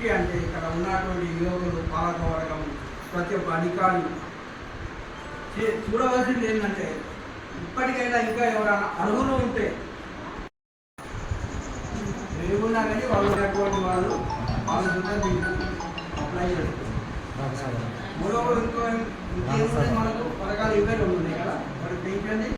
దృష్టి అంటే ఇక్కడ ఉన్నటువంటి యువకులు పాలకవర్గం ప్రతి ఒక్క అధికారులు చూడవలసింది ఏంటంటే ఇప్పటికైనా ఇంకా ఎవరైనా అర్హులు ఉంటే ఏమున్నా కానీ వాళ్ళు వాళ్ళు అప్లై చేస్తారు. మూడవ ఇంకేముంటే మనకు పథకాలు ఇవే ఉన్నాయి కదా మరి పెంచండి.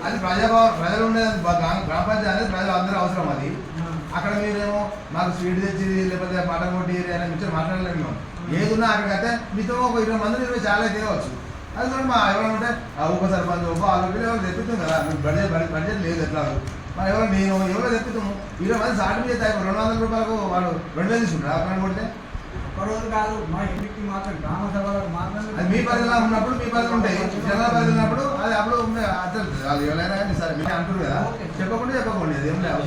అది ప్రజలు ఉండేది గ్రామ పంచాయతీ అనేది ప్రజలు అందరూ అవసరం. అది అక్కడ మీరేమో మాకు స్వీట్ తెచ్చి లేకపోతే మటన్ కొట్టి అని మిచ్చర్ మాట్లాడలేము. మేము ఏది ఉన్నా అక్కడికైతే మీతో ఒక 20 మంది 20 చాలా తేవచ్చు. అది కూడా మా ఎవరైనా ఉంటే ఉప సర్పంచ్ వాళ్ళు ఎవరు తెప్పిస్తాం కదా. బడ్జెట్ లేదు ఎట్లా మరి ఎవరు నేను ఎవరో తెప్పిస్తాము. 20 మంది సాటి మీద 200 రూపాయలకు వాళ్ళు 2000 తీసుకుంటారు అక్కడ కొడితే రోజు కాదు. మా ఇంటికి మాత్రం గ్రామ సభలకు మాత్రం అది మీ పరిధిలో ఉన్నప్పుడు మీ పరిధిలో ఉంటాయి. జనాల పరిధి ఉన్నప్పుడు అది అప్పుడు వాళ్ళు ఎవరైనా కానీ సరే మీరు అంటారు కదా చెప్పకుండా అది ఏం లేదు.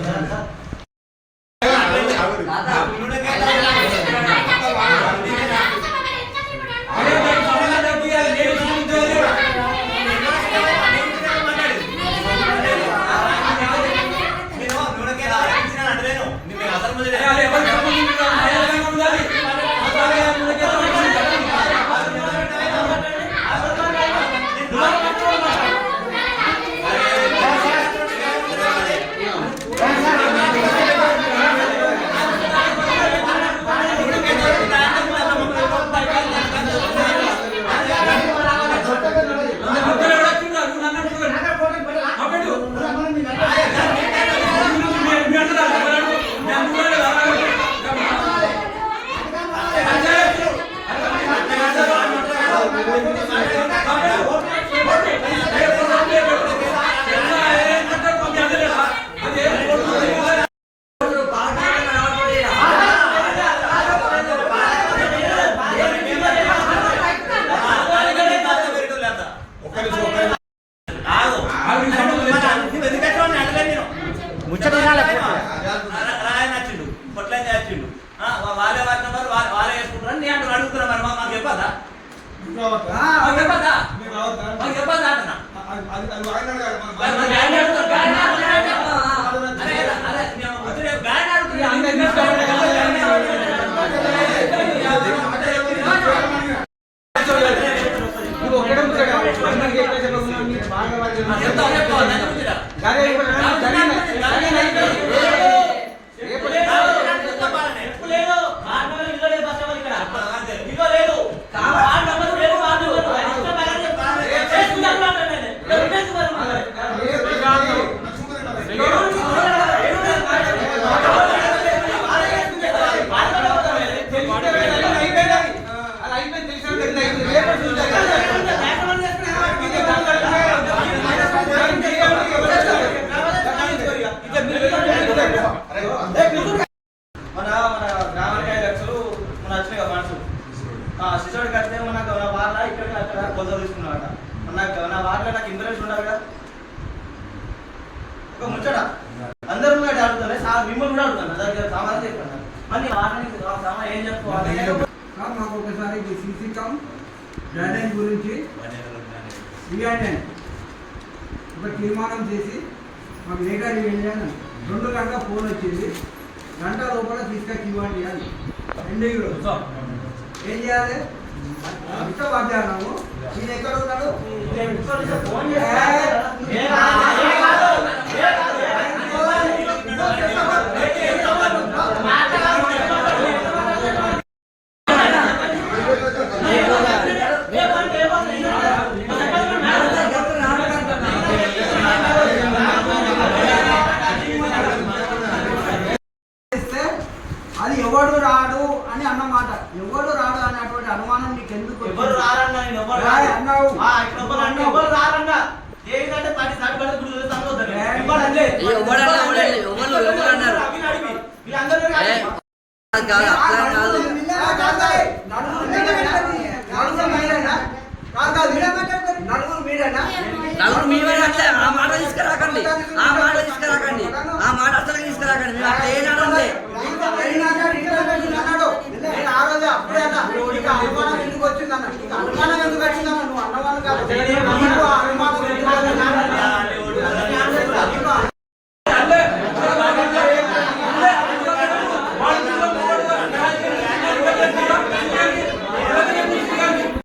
రాయనచ్చిండు పొట్లని చేసిండు వాళ్ళే వాళ్ళే వేసుకుంటారు నేను అంటూ అడుగుతున్నా. మరి మాకు చెప్పదా శిశుడికి వస్తే మనకు వాళ్ళ ఇక్కడ అక్కడ కొలతలు తీసుకున్నాడట. నా వాటిలో నాకు ఇంప్రెషన్ ఉండాలి కదా. ఒక ముచ్చట అందరూ అడుగుతాను సార్ మిమ్మల్ని కూడా అడుగుతాను దగ్గర సామాన్యం చెప్పాను. మళ్ళీ సామాన్ ఏం చెప్పుకోవాలి మాకు ఒకసారి సీసీ కమ్ డ్రైనేజ్ గురించి ఒక తీర్మానం చేసి మాకు లేటర్ వెళ్ళాను. 2 గంటల ఫోన్ వచ్చింది. గంట లోపల తీసుకొచ్చి ఇవ్వండి అని. 2 ఏం చేయాలి ఇంత మధ్యాహ్నము నేను ఎక్కడ ఉన్నాడు ఫోన్ అది ఎవడు రా రాడు అని అన్నమాట. ఎవరు రాడు అనేటువంటి అనుమానం నీకు ఎందుకు ఎవరు రారన్నా నేను ఎవరు అన్నావు ఎవరు రారన్నా ఏంటంటే పాటి సాటి పడితే గుడి చూస్తాను ఎవరు అన్నారు? వీళ్ళందరూ